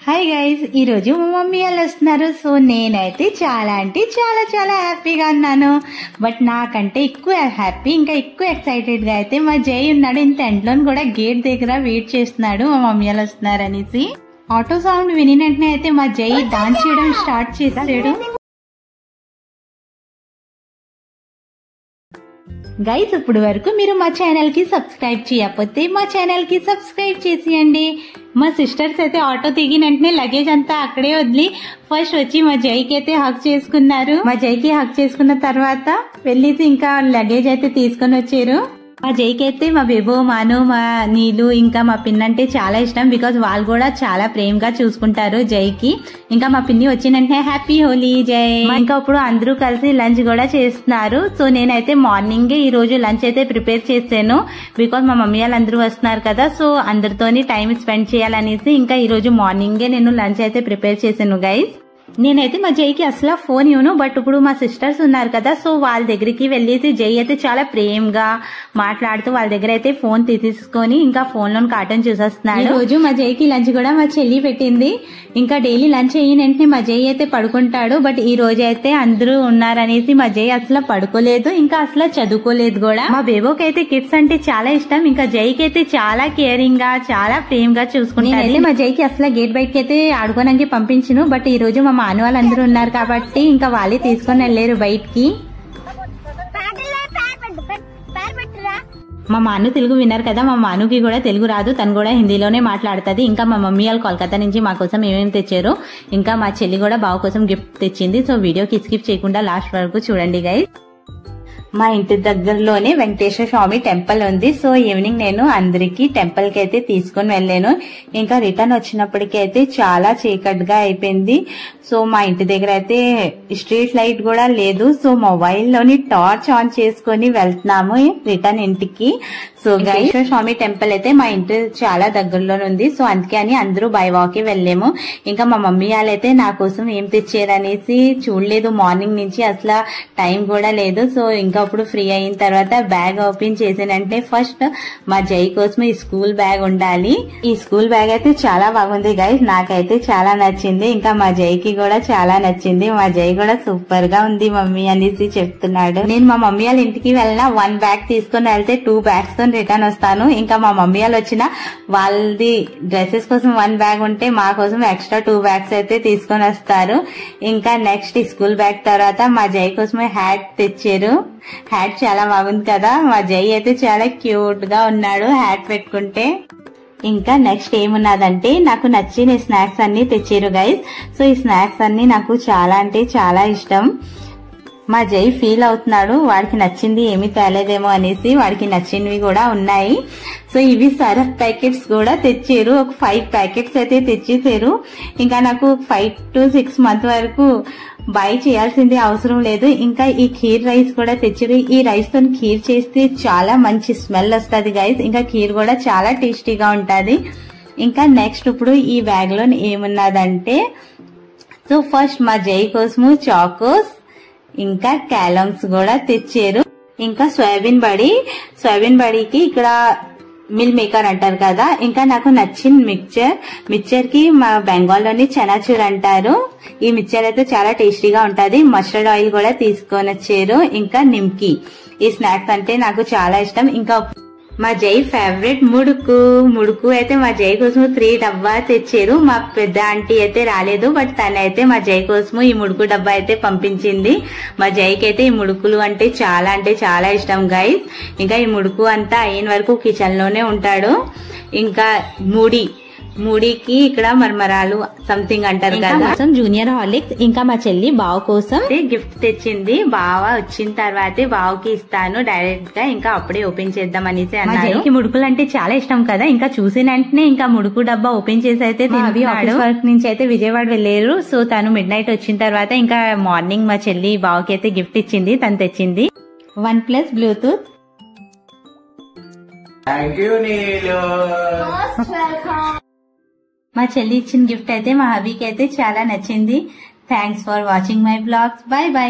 Hi guys, ఈ రోజు మా మమ్మీ వాళ్ళు వస్తున్నారు. సో నేనైతే చాలా అంటే చాలా చాలా హ్యాపీగా ఉన్నాను. బట్ నాకంటే ఎక్కువ హ్యాపీ, ఇంకా ఎక్కువ ఎక్సైటెడ్ గా అయితే మా జై ఉన్నాడు. ఇంత ఎండ్లో కూడా గేట్ దగ్గర వెయిట్ చేస్తున్నాడు మా మమ్మీ వాళ్ళు వస్తున్నారు అనేసి. ఆటో సౌండ్ విని వెంటనే అయితే మా జై డాన్స్ చేయడం స్టార్ట్ చేసాడు. గైస్, ఇప్పుడు వరకు మీరు మా ఛానల్ కి సబ్స్క్రైబ్ చేయకపోతే మా ఛానల్ కి సబ్స్క్రైబ్ చేసేయండి. మా సిస్టర్స్ అయితే ఆటో దిగిన వెంటనే లగేజ్ అంతా అక్కడే వదిలి ఫస్ట్ వచ్చి మా జైకి అయితే హక్ చేసుకున్నారు. మా జైకి హక్ చేసుకున్న తర్వాత వెళ్ళేసి ఇంకా లగేజ్ అయితే తీసుకొని వచ్చారు. మా జైకి అయితే మా బేబో, మాను, మా నీలు ఇంకా మా పిన్ అంటే చాలా ఇష్టం. బికాజ్ వాళ్ళు కూడా చాలా ప్రేమగా చూసుకుంటారు జైకి. ఇంకా మా పిన్ని వచ్చిందంటే హ్యాపీ హోలీ జై. ఇంకా ఇప్పుడు అందరూ కలిసి లంచ్ కూడా చేస్తున్నారు. సో నేనైతే మార్నింగే ఈ రోజు లంచ్ అయితే ప్రిపేర్ చేశాను. బికాజ్ మా మమ్మీ వాళ్ళు అందరూ వస్తున్నారు కదా, సో అందరితోని టైం స్పెండ్ చేయాలనేసి ఇంకా ఈ రోజు మార్నింగే నేను లంచ్ అయితే ప్రిపేర్ చేశాను గైస్. నేనైతే మా జైకి అసలు ఫోన్ ఇవ్వను. బట్ ఇప్పుడు మా సిస్టర్స్ ఉన్నారు కదా, సో వాళ్ళ దగ్గరికి వెళ్ళేసి జై అయితే చాలా ప్రేమగా మాట్లాడుతూ వాళ్ళ దగ్గర అయితే ఫోన్ తీసుకొని ఇంకా ఫోన్ లో కార్టూన్ చూసేస్తున్నాడు. ఈ రోజు మా జైకి లంచ్ కూడా మా చెల్లి పెట్టింది. ఇంకా డైలీ లంచ్ అయిన వెంటనే మా జై అయితే పడుకుంటాడు. బట్ ఈ రోజు అయితే అందరూ ఉన్నారనేసి మా జై అసలు పడుకోలేదు, ఇంకా అసలు చదువుకోలేదు కూడా. మా బేబోకి అయితే కిడ్స్ అంటే చాలా ఇష్టం. ఇంకా జైకి అయితే చాలా కేరింగ్ గా చాలా ప్రేమగా చూసుకుంటాను. మా జైకి అసలు గేట్ బయటకి అయితే ఆడుకోవడానికి పంపించను. బట్ ఈ రోజు మా మాను వాళ్ళందరూ ఉన్నారు కాబట్టి ఇంకా వాళ్ళే తీసుకొని వెళ్ళారు బయటికి. మా మాను తెలుగు విన్నారు కదా, మా మానుకి కూడా తెలుగు రాదు, తను కూడా హిందీలోనే మాట్లాడుతుంది. ఇంకా మా మమ్మీ వాళ్ళు కోల్కతా నుంచి మా కోసం ఏమేమి తెచ్చారు. ఇంకా మా చెల్లి కూడా బావ కోసం గిఫ్ట్ తెచ్చింది. సో వీడియోకి స్కిప్ చేయకుండా లాస్ట్ వరకు చూడండి గైస్. మా ఇంటి దగ్గరలోనే వెంకటేశ్వర స్వామి టెంపుల్ ఉంది. సో ఈవినింగ్ నేను అందరికి టెంపుల్ కి అయితే తీసుకొని వెళ్ళాను. ఇంకా రిటర్న్ వచ్చినప్పటికీ అయితే చాలా చీకటిగా అయిపోయింది. సో మా ఇంటి దగ్గర అయితే స్ట్రీట్ లైట్ కూడా లేదు. సో మొబైల్ లోని టార్చ్ ఆన్ చేసుకొని వెళ్తున్నాము రిటర్న్ ఇంటికి. సో వెంకటేశ్వర స్వామి టెంపుల్ అయితే మా ఇంటి చాలా దగ్గరలోనే ఉంది. సో అందుకే అని అందరూ బై వాక్ వెళ్ళాము. ఇంకా మా మమ్మీ వాళ్ళైతే నా కోసం ఏం తెచ్చారనేసి చూడలేదు మార్నింగ్ నుంచి, అసలు టైం కూడా లేదు. సో ఇంకా ఇప్పుడు ఫ్రీ అయిన తర్వాత బ్యాగ్ ఓపెన్ చేసానంటే ఫస్ట్ మా జై కోసం ఈ స్కూల్ బ్యాగ్ ఉండాలి. ఈ స్కూల్ బ్యాగ్ అయితే చాలా బాగుంది గైస్, నాకైతే చాలా నచ్చింది. ఇంకా మా జైకి కూడా చాలా నచ్చింది. మా జై కూడా సూపర్ గా ఉంది మమ్మీ అనేసి చెప్తున్నాడు. నేను మా మమ్మీ వాళ్ళ ఇంటికి వెళ్ళిన 1 బ్యాగ్ తీసుకుని వెళ్తే 2 బ్యాగ్స్ తో రిటర్న్ వస్తాను. ఇంకా మా మమ్మీ వాళ్ళు వచ్చిన వాళ్ళది డ్రెస్సెస్ కోసం 1 బ్యాగ్ ఉంటే మా కోసం ఎక్స్ట్రా 2 బ్యాగ్స్ అయితే తీసుకొని వస్తారు. ఇంకా నెక్స్ట్ స్కూల్ బ్యాగ్ తర్వాత మా జై కోసం హ్యాట్ తెచ్చారు. హ్యాట్ చాలా బాగుంది కదా, మా జై అయితే చాలా క్యూట్ గా ఉన్నాడు హ్యాట్ పెట్టుకుంటే. ఇంకా నెక్స్ట్ ఏమున్నదంటే నాకు నచ్చిన స్నాక్స్ అన్ని తెచ్చారు గైస్. సో ఈ స్నాక్స్ అన్ని నాకు చాలా అంటే చాలా ఇష్టం. మా జై ఫీల్ అవుతున్నాడు వాడికి నచ్చింది ఏమీ తేలేదేమో అనేసి, వాడికి నచ్చినవి కూడా ఉన్నాయి. సో ఇవి సరఫ్ ప్యాకెట్స్ కూడా తెచ్చారు. ఒక 5 ప్యాకెట్స్ అయితే తెచ్చేసారు. ఇంకా నాకు 5 to 6 months వరకు బై చేయాల్సింది అవసరం లేదు. ఇంకా ఈ ఖీర్ రైస్ కూడా తెచ్చారు. ఈ రైస్ తో ఖీర్ చేస్తే చాలా మంచి స్మెల్ వస్తుంది గైస్. ఇంకా ఖీర్ కూడా చాలా టేస్టీగా ఉంటది. ఇంకా నెక్స్ట్ ఇప్పుడు ఈ బ్యాగ్ లో ఏమున్నదంటే, సో ఫస్ట్ మా జై కోసము చాకోస్ ఇంకా క్యాలమ్స్ కూడా తెచ్చారు. ఇంకా సోయాబీన్ బడికి ఇక్కడ మిల్ మేకర్ అంటారు కదా. ఇంకా నాకు నచ్చిన మిక్చర్ కి మా బెంగాల్లోని చనాచూర్ అంటారు. ఈ మిక్చర్ అయితే చాలా టేస్టీగా ఉంటది. మస్టర్డ్ ఆయిల్ కూడా తీసుకొని వచ్చారు. ఇంకా నిమ్కి, ఈ స్నాక్స్ అంటే నాకు చాలా ఇష్టం. ఇంకా మా జై ఫేవరెట్ ముడుకు అయితే మా జై కోసం 3 డబ్బా తెచ్చారు. మా పెద్ద ఆంటీ అయితే రాలేదు, బట్ తనైతే మా జై కోసం ఈ ముడుకు డబ్బా అయితే పంపించింది. మా జైకి అయితే ఈ ముడుకులు అంటే చాలా ఇష్టం గైస్. ఇంకా ఈ ముడుకు అంతా అయిన వరకు కిచెన్ లోనే ఉంటాడు. ఇంకా మూడీకి ఇక్కడ మర్మరాలు సంథింగ్ అంటారు కదా, జూనియర్ హార్లిక్స్. ఇంకా మా చెల్లి బావ కోసం గిఫ్ట్ తెచ్చింది. బావ వచ్చిన తర్వాతే బావకి ఇస్తాను డైరెక్ట్ గా, ఇంకా అప్పుడే ఓపెన్ చేద్దాం అనేసి అన్నారు. ముడుకులు అంటే చాలా ఇష్టం కదా, ఇంకా చూసిన వెంటనే ఇంకా ముడుకు డబ్బా ఓపెన్ చేసి అయితే ఆఫీస్ వర్క్ నుంచి అయితే విజయవాడ వెళ్ళారు. సో తను మిడ్ నైట్ వచ్చిన తర్వాత ఇంకా మార్నింగ్ మా చెల్లి బావకి అయితే గిఫ్ట్ ఇచ్చింది. తను తెచ్చింది OnePlus బ్లూటూత్. మా చెల్లి ఇచ్చిన గిఫ్ట్ అయితే మా హబీకి అయితే చాలా నచ్చింది. Thanks for watching my blogs. Bye by.